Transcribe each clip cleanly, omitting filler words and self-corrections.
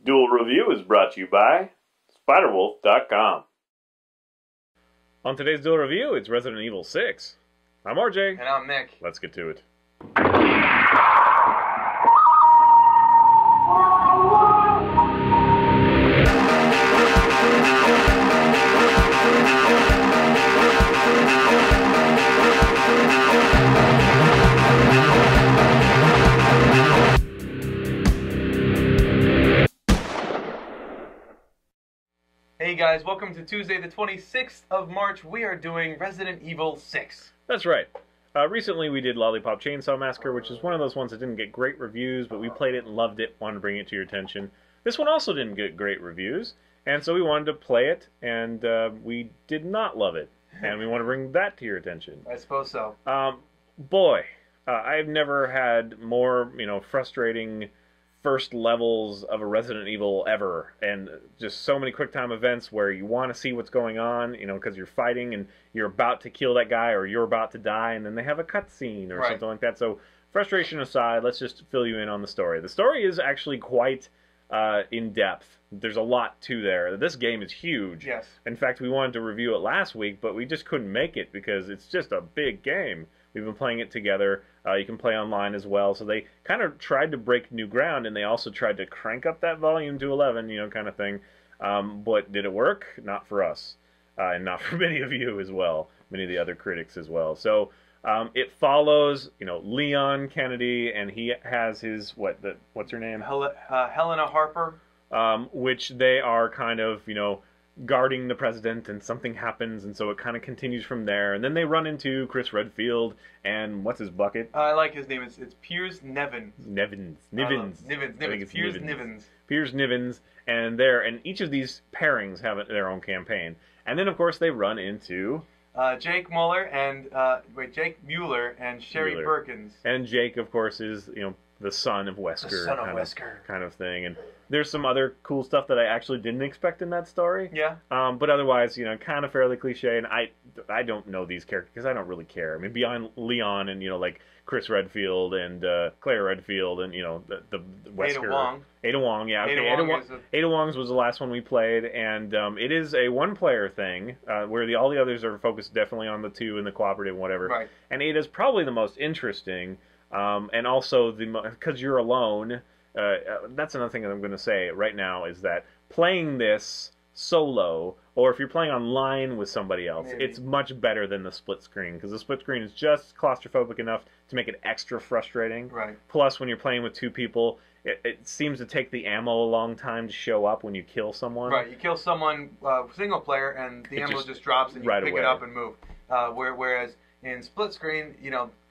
Duel Review is brought to you by SpiderWolf.com. On today's Duel Review, it's Resident Evil 6. I'm RJ. And I'm Mick. Let's get to it. Hey guys, welcome to Tuesday the 26th of March. We are doing Resident Evil 6. That's right. Recently we did Lollipop Chainsaw Massacre, which is one of those ones that didn't get great reviews, but we played it and loved it, wanted to bring it to your attention. This one also didn't get great reviews, and so we wanted to play it, and we did not love it, and we want to bring that to your attention. I suppose so. I've never had more, frustrating first levels of a Resident Evil ever, and just so many quick time events where you want to see what's going on, because you're fighting and you're about to kill that guy or you're about to die, and then they have a cutscene or something like that. So frustration aside, let's just fill you in on the story. The story is actually quite in depth. There's a lot to there. This game is huge. Yes. In fact, we wanted to review it last week, but we just couldn't make it because it's just a big game. We've been playing it together. You can play online as well. So they kind of tried to break new ground, and they also tried to crank up that volume to 11, kind of thing. But did it work? Not for us. And not for many of you as well. Many of the other critics as well. So it follows, Leon Kennedy, and he has his, what's her name? Helena Harper. Which they are kind of, guarding the president, and something happens, and so it kind of continues from there. And then they run into Chris Redfield and what's his bucket? I like his name. It's Piers Nevins. Nivens. Piers Nivens. Piers Nivens, and each of these pairings have their own campaign. And then of course they run into Jake Mueller and Jake Mueller and Sherry Birkins. And Jake, of course, is the son of Wesker. The son of Wesker. Kind of thing. And there's some other cool stuff that I actually didn't expect in that story. Yeah. But otherwise, kind of fairly cliche. And I don't know these characters because I don't really care. I mean, beyond Leon and, like Chris Redfield and Claire Redfield and, the Wesker. Ada Wong. Ada Wong, yeah. Okay. Ada Wong's was the last one we played. And it is a one-player thing where all the others are focused definitely on the two and the cooperative and whatever. Right. And Ada's probably the most interesting. And also, because you're alone, that's another thing that I'm going to say right now, is that playing this solo, or if you're playing online with somebody else, it's much better than the split screen, because the split screen is just claustrophobic enough to make it extra frustrating. Right. Plus, when you're playing with two people, it seems to take the ammo a long time to show up when you kill someone. Right, you kill someone single player, and the ammo just drops, and you pick it up and move. Whereas in split screen,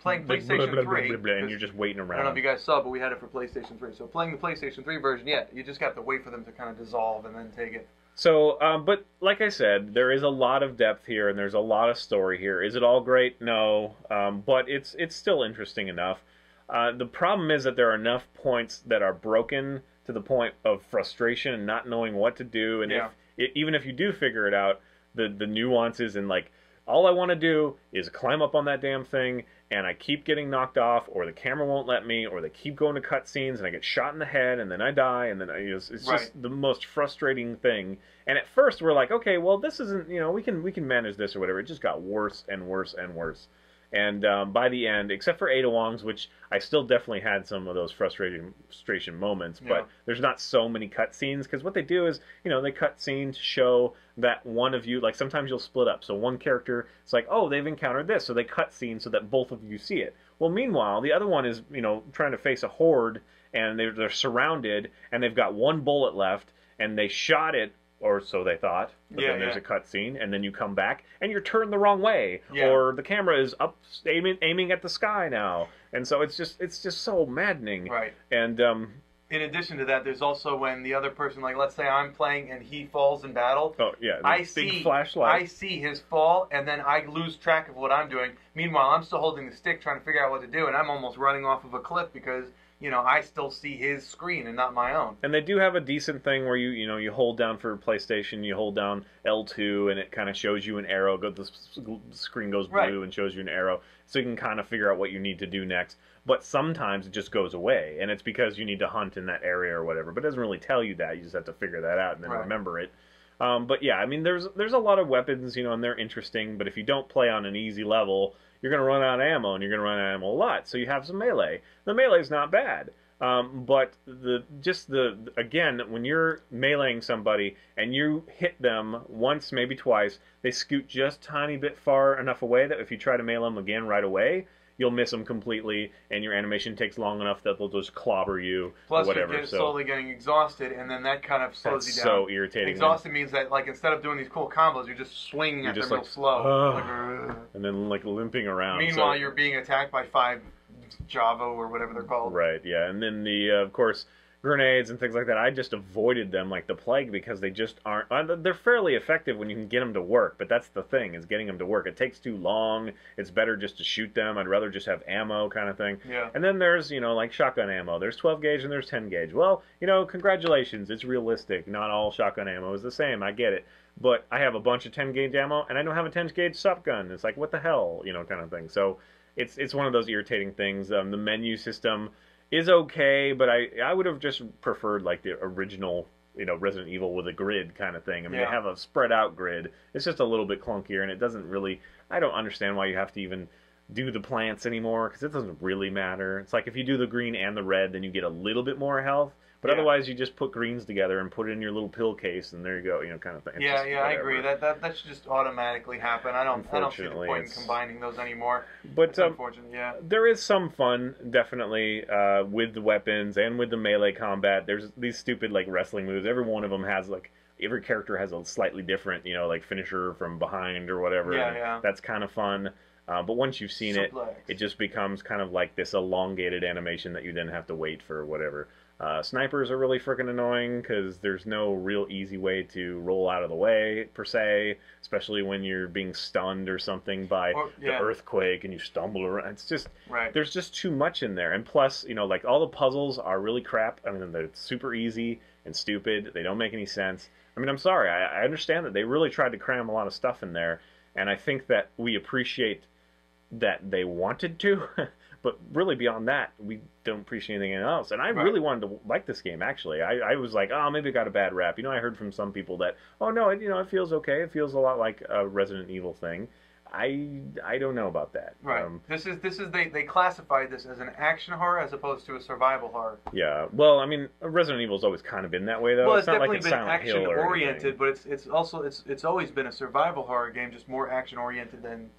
playing PlayStation 3... and you're just waiting around. I don't know if you guys saw, but we had it for PlayStation 3. So playing the PlayStation 3 version, you just have to wait for them to kind of dissolve and then take it. So, but like I said, there is a lot of depth here, and there's a lot of story here. Is it all great? No. But it's still interesting enough. The problem is that there are enough points that are broken to the point of frustration and not knowing what to do. And even if you do figure it out, the nuances and all I want to do is climb up on that damn thing, and I keep getting knocked off, or the camera won't let me, or they keep going to cutscenes, and I get shot in the head, and then I die, and then it's just the most frustrating thing. And at first we're like, okay, well, this isn't, we can manage this or whatever. It just got worse and worse and worse. And by the end, except for Ada Wong's, which I still definitely had some of those frustration moments, but there's not so many cutscenes, because what they do is, they cut scenes to show that one of you, sometimes you'll split up. So one character, it's like, oh, they've encountered this, so they cut scenes so that both of you see it. Well, meanwhile, the other one is, trying to face a horde, and they're surrounded, and they've got one bullet left, and they shot it, or so they thought. But then there's a cutscene, and then you come back, and you're turned the wrong way, or the camera is up, aiming at the sky now, and so it's just so maddening. Right. And in addition to that, there's also when the other person, let's say I'm playing and he falls in battle. Oh yeah, big flashlight. I see his fall, and then I lose track of what I'm doing. Meanwhile, I'm still holding the stick, trying to figure out what to do, and I'm almost running off of a cliff because I still see his screen and not my own. And they do have a decent thing where you hold down for PlayStation, you hold down L2, and it kind of shows you an arrow. The screen goes blue and shows you an arrow, so you can kind of figure out what you need to do next. But sometimes it just goes away, and it's because you need to hunt in that area or whatever. But it doesn't really tell you that. You just have to figure that out and then remember it. But yeah, I mean, there's a lot of weapons, and they're interesting. But if you don't play on an easy level, you're going to run out of ammo, and you're going to run out of ammo a lot. So you have some melee. The melee's not bad. But again, when you're meleeing somebody and you hit them once, maybe twice, they scoot just tiny bit far enough away that if you try to melee them again right away, you'll miss them completely, and your animation takes long enough that they'll just clobber you Plus, or whatever. You're slowly getting exhausted, and then that kind of slows you down. So irritating. Exhausted means that, like, instead of doing these cool combos, you're just swinging at them real slow. And then, like, limping around. Meanwhile, you're being attacked by 5 Javo or whatever they're called. Right, yeah. And then of course, grenades and things like that, I just avoided them like the plague because they just aren't... They're fairly effective when you can get them to work, but that's the thing, is getting them to work. It takes too long. It's better just to shoot them. I'd rather just have ammo kind of thing. Yeah. And then there's, like shotgun ammo. There's 12 gauge and there's 10 gauge. Well, congratulations. It's realistic. Not all shotgun ammo is the same. I get it. But I have a bunch of 10 gauge ammo, and I don't have a 10 gauge shotgun. It's like, what the hell? Kind of thing. So it's one of those irritating things. The menu system is okay, but I would have just preferred like the original, Resident Evil with a grid kind of thing. I mean, they have a spread out grid. It's just a little bit clunkier, and it doesn't really... I don't understand why you have to even do the plants anymore, because it doesn't really matter. It's like if you do the green and the red, then you get a little bit more health. But otherwise, you just put greens together and put it in your little pill case, and there you go, kind of thing. Yeah, I agree. That should just automatically happen. I don't see the point in combining those anymore. But it's unfortunate, yeah. There is some fun, definitely, with the weapons and with the melee combat. There's these stupid like wrestling moves. Every one of them has like every character has a slightly different, like finisher from behind or whatever. Yeah. That's kind of fun. But once you've seen it just becomes kind of like this elongated animation that you then have to wait for whatever. Snipers are really freaking annoying because there's no real easy way to roll out of the way, per se, especially when you're being stunned or something by the earthquake and you stumble around. It's just, there's just too much in there. And plus, like all the puzzles are really crap. I mean, they're super easy and stupid. They don't make any sense. I mean, I'm sorry. I understand that they really tried to cram a lot of stuff in there, and I think that we appreciate that they wanted to, but really beyond that, we don't appreciate anything else. And I really wanted to like this game, actually. I was like, oh, maybe it got a bad rap. I heard from some people that, oh, no, it feels okay. It feels a lot like a Resident Evil thing. I don't know about that. Right. They classified this as an action horror as opposed to a survival horror. Yeah. Well, I mean, Resident Evil's always kind of been that way, though. Well, it's not definitely like been action oriented, but it's always been a survival horror game, just more action oriented than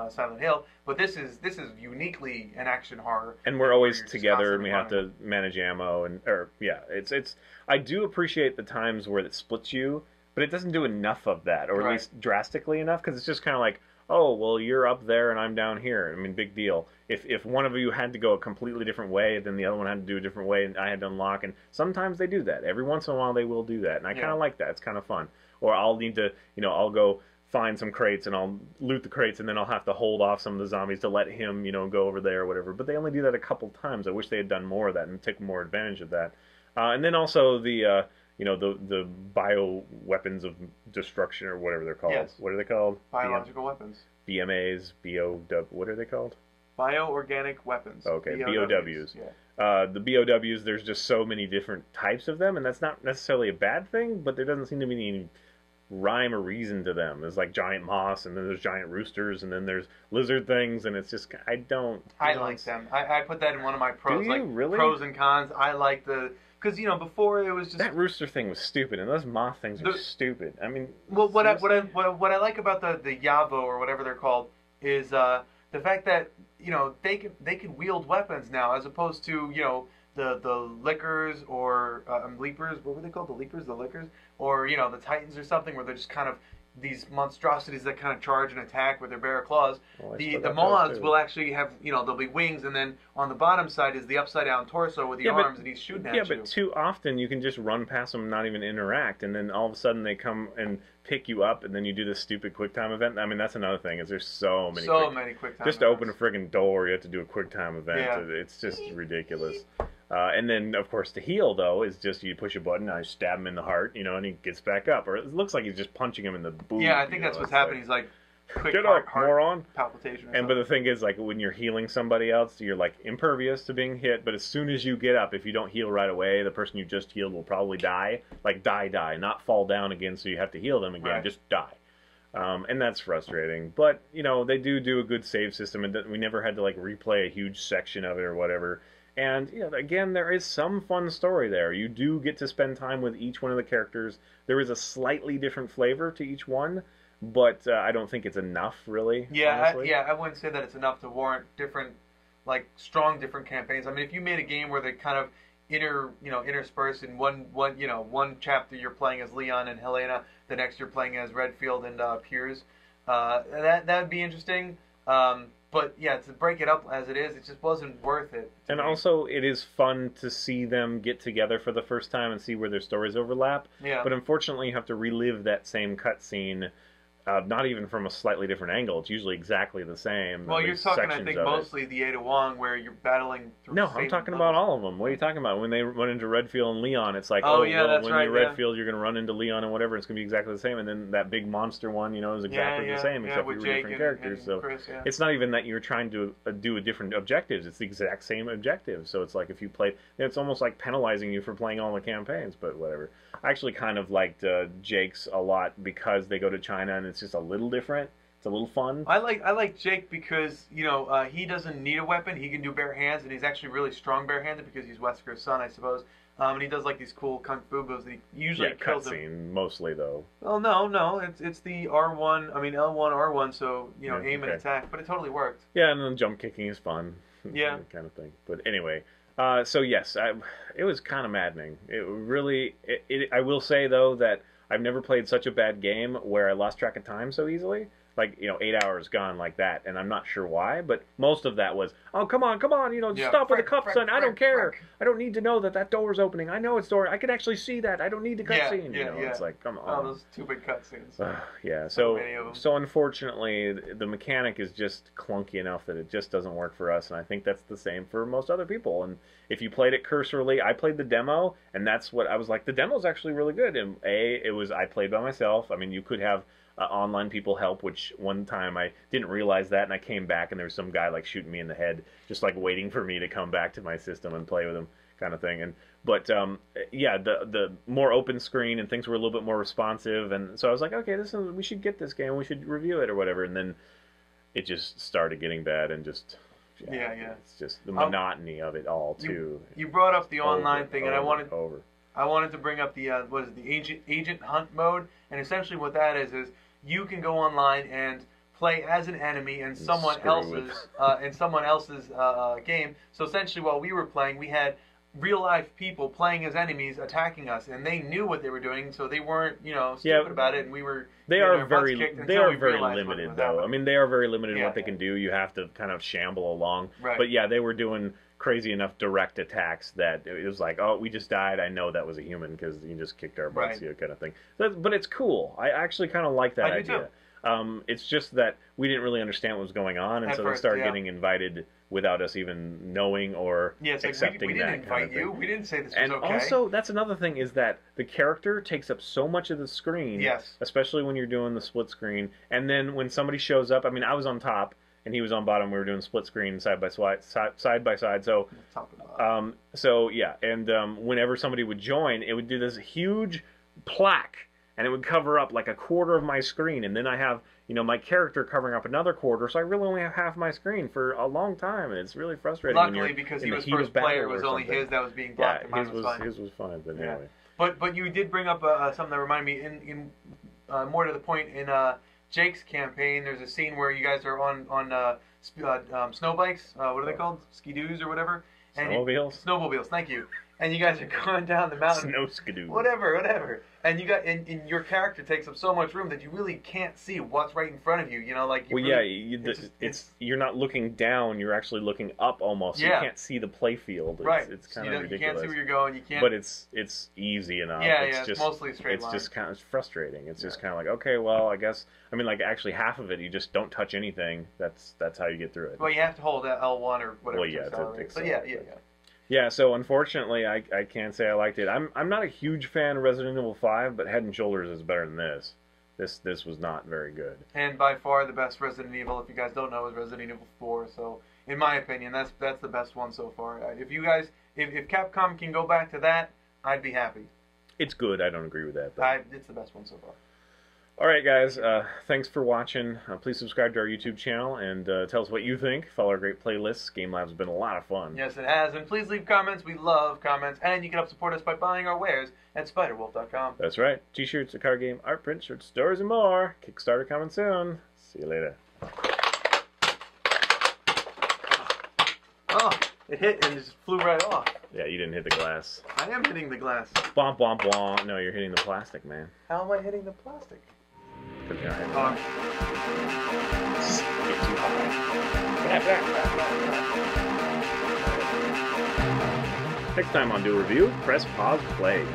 Silent Hill, but this is uniquely an action horror. And we're always together, and we have to manage ammo, it's. I do appreciate the times where it splits you, but it doesn't do enough of that, or at least drastically enough, because it's just kind of like, oh, well, you're up there and I'm down here. I mean, big deal. If one of you had to go a completely different way, then the other one had to do a different way, and I had to unlock, and sometimes they do that. Every once in a while they will do that, and I kind of like that. It's kind of fun. Or I'll need to, I'll go find some crates and I'll loot the crates, and then I'll have to hold off some of the zombies to let him, go over there or whatever. But they only do that a couple times. I wish they had done more of that and took more advantage of that. And then also the bio weapons of destruction or whatever they're called. Yes. What are they called? Biological weapons. BMAs, what are they called? Bioorganic weapons. Okay, BOWs. Yeah. The BOWs, there's just so many different types of them, and that's not necessarily a bad thing, but there doesn't seem to be any rhyme or reason to them. There's like giant moss, and then there's giant roosters, and then there's lizard things, and it's just, I like them. I put that in one of my pros. Do you really? Pros and cons. I like because before it was just that rooster thing was stupid, and those moth things are stupid. I mean, well, what I like about the Yavo or whatever they're called is the fact that they can wield weapons now, as opposed to the lickers or leapers. What were they called? The leapers, the lickers, or the Titans or something, where they're just kind of these monstrosities that kind of charge and attack with their bare claws. Well, I The still the got those, moths too. will actually have, there'll be wings, and then on the bottom side is the upside down torso with the Yeah, but arms, and he's shooting at yeah, you. but too often you can just run past them and not even interact, and then all of a sudden they come and pick you up, and then you do this stupid quick time event. I mean, that's another thing is there's so many quick time just to events. open a friggin' door, you have to do a quick time event. Yeah. It's just ridiculous. And then, of course, the heal, though, is just you push a button, I stab him in the heart, and he gets back up. Or it looks like he's just punching him in the boob. Yeah, I think that's what's happening. He's like, quick get heart, up, moron. palpitation. But the thing is, like, when you're healing somebody else, you're, like, impervious to being hit. But as soon as you get up, if you don't heal right away, the person you just healed will probably die. Like, die. Not fall down again, so you have to heal them again. Right. Just die. And that's frustrating. But, they do a good save system, and we never had to, like, replay a huge section of it or whatever. And, again, there is some fun story there. You do get to spend time with each one of the characters. There is a slightly different flavor to each one, but I don't think it's enough, really. Yeah, honestly. I wouldn't say that it's enough to warrant different, like, strong different campaigns. I mean, if you made a game where they kind of intersperse in one chapter you're playing as Leon and Helena, the next you're playing as Redfield and Piers, that'd be interesting. But yeah, to break it up as it is, it just wasn't worth it. And also, it is fun to see them get together for the first time and see where their stories overlap. Yeah. But unfortunately, you have to relive that same cutscene, not even from a slightly different angle. It's usually exactly the same. Well, you're talking, I sections think, of it. mostly the Ada Wong, where you're battling through. No, I'm talking about all of them. What are you talking about? When they run into Redfield and Leon, it's like, Oh, yeah, that's when right, you're yeah. Redfield, you're going to run into Leon and whatever. It's going to be exactly the same. And then that big monster one, is exactly the same, except for with different Jake characters. and So Chris, yeah. it's not even that you're trying to do a different objectives. It's the exact same objective. So it's like if you play, it's almost like penalizing you for playing all the campaigns. But whatever. I actually kind of liked Jake's a lot because they go to China and it's just a little different. It's a little fun. I like Jake because he doesn't need a weapon. He can do bare hands, and he's actually really strong barehanded because he's Wesker's son, I suppose. And he does like these cool kung fu moves that he usually kills him. Cutscene mostly though. Well, no, it's the R1. I mean L1 R1. So aim and okay. attack, but it totally worked. Yeah, and then jump kicking is fun. Yeah. That kind of thing. But anyway, so yes, it was kind of maddening. It really. I will say though that I've never played such a bad game where I lost track of time so easily. Like 8 hours gone like that, and I'm not sure why, but most of that was, oh come on, Yeah. stop with the cup sign. I don't care. Frick. I don't need to know that door's opening. I know it's door. I can actually see that. I don't need the Yeah, cutscene. yeah. It's like, come Oh, on. those stupid cutscenes. Yeah, So many of 'em. so unfortunately, the mechanic is just clunky enough that it just doesn't work for us, and I think that's the same for most other people. And if you played it cursorily, I played the demo, and that's what I was like. The demo's actually really good. And I played by myself. I mean, you could have online people help, which one time I didn't realize that, and I came back, and there was some guy like shooting me in the head, just like waiting for me to come back to my system and play with him, kind of thing. But the more open screen and things were a little bit more responsive, and so I was like, okay, we should get this game, we should review it or whatever, and then it just started getting bad, and just Yeah. it's just the monotony of it all too. You brought up the online thing, and I wanted to bring up the the agent hunt mode, and essentially what that is you can go online and play as an enemy in someone else's game. So essentially, while we were playing, we had real life people playing as enemies attacking us, and they knew what they were doing, so they weren't stupid about it, and we were. They are very limited, though. Happening. I mean, they are very limited in Yeah. what they can do. You have to kind of shamble along. Right. But yeah, they were doing crazy enough direct attacks that it was like, oh, we just died. I know that was a human because you just kicked our butts, Right. kind of thing. But it's cool. I actually kind of like that I do idea. It's just that we didn't really understand what was going on, and At so first, they started yeah. getting invited without us even knowing or It's like accepting we that didn't kind invite of you. thing. We didn't say this was And okay. also, that's another thing is that the character takes up so much of the screen. Yes. Especially when you're doing the split screen. And then when somebody shows up, I mean, I was on top and he was on bottom. We were doing split screen side by side. So, Top and bottom. whenever somebody would join, it would do this huge plaque, and it would cover up like a quarter of my screen. And then I have, my character covering up another quarter, so I really only have half my screen for a long time, and it's really frustrating. when Luckily, you're because in he the was heat of first player, it battle was or only something. his that was being blocked, and mine was fine. His was fine, but Yeah. anyway. But you did bring up something that reminded me. In more to the point, in Jake's campaign, there's a scene where you guys are on snow bikes. What are they called? Ski-doos or whatever. Snowmobiles? Snowmobiles. Thank you. and you guys are going down the mountain. Snow skidoo. Whatever. And you got, and your character takes up so much room that you really can't see what's right in front of you. You know, like. Well, really, yeah, you're not looking down. You're actually looking up almost. So Yeah. You can't see the play field. It's It's kind of ridiculous. ridiculous. You can't see where you're going. You can't. But it's easy enough. Yeah, it's yeah. just, It's mostly a straight it's line. just kind of frustrating. It's just kind of like, okay, well, I guess. I mean, like actually half of it, you just don't touch anything. That's how you get through it. Well, you have to hold that L1 or whatever. Well, yeah, to to accelerate. So accelerate. yeah. Yeah, so unfortunately, I can't say I liked it. I'm not a huge fan of Resident Evil 5, but Head and Shoulders is better than this. This was not very good. And by far the best Resident Evil, if you guys don't know, is Resident Evil 4. So, in my opinion, that's the best one so far. If you guys, if Capcom can go back to that, I'd be happy. It's good. I don't agree with that. But... It's the best one so far. All right, guys. Thanks for watching. Please subscribe to our YouTube channel and tell us what you think. Follow our great playlists. Game Lab's been a lot of fun. Yes, it has. And please leave comments. We love comments. And you can help support us by buying our wares at spiderwolf.com. That's right. T-shirts, a card game, art print, shirts, stores, and more. Kickstarter coming soon. See you later. Oh, it hit and it just flew right off. Yeah, you didn't hit the glass. I am hitting the glass. Bwomp, bwomp, bwomp. No, you're hitting the plastic, man. How am I hitting the plastic? Put it down. Oh, Get too high. Next time on Duel Review, press pause play.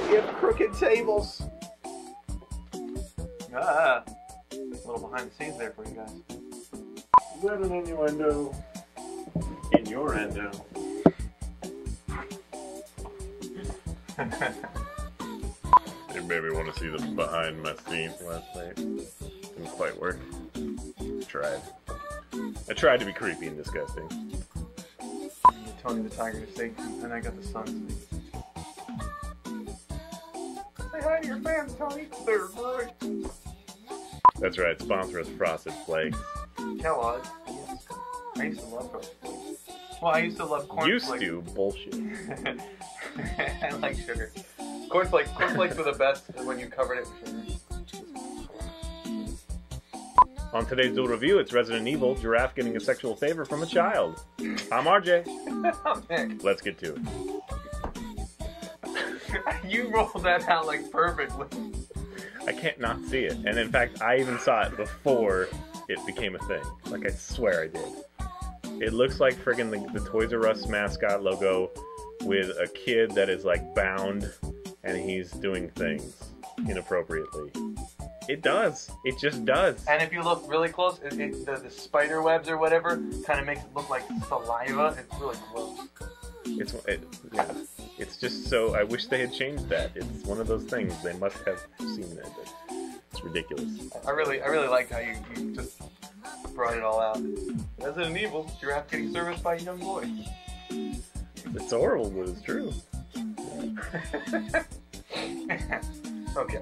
we have crooked tables. A little behind the scenes there for you guys. Is that an innuendo? In your endo. Hey baby, want to see the behind my scenes last night? Didn't quite work. Tried. I tried to be creepy and disgusting. Tony the Tiger to sing, and I got the sun to sing. Say hi to your fans, Tony. They're great. That's right, sponsor us Frosted Flakes. Kellogg's. Yes. I used to love Frosted Flakes. Well, I used to love corn Used flakes. to? Bullshit. I like sugar. Cornflakes were the best when you covered it with sugar. On today's Duel Review, it's Resident Evil, Giraffe getting a sexual favor from a child. I'm RJ. I'm Nick. Let's get to it. You rolled that out like perfectly. I can't not see it. And in fact, I even saw it before it became a thing. Like, I swear I did. It looks like friggin' the Toys R Us mascot logo with a kid that is, like, bound, and he's doing things inappropriately. It does. It just does. And if you look really close, the spider webs or whatever kind of makes it look like saliva. It's really gross. Yeah. It's just so. I wish they had changed that. It's one of those things. They must have seen that. But it's ridiculous. I really liked how you just brought it all out. Resident Evil, Giraffe getting serviced by a young boy. It's horrible, but it's true. Okay.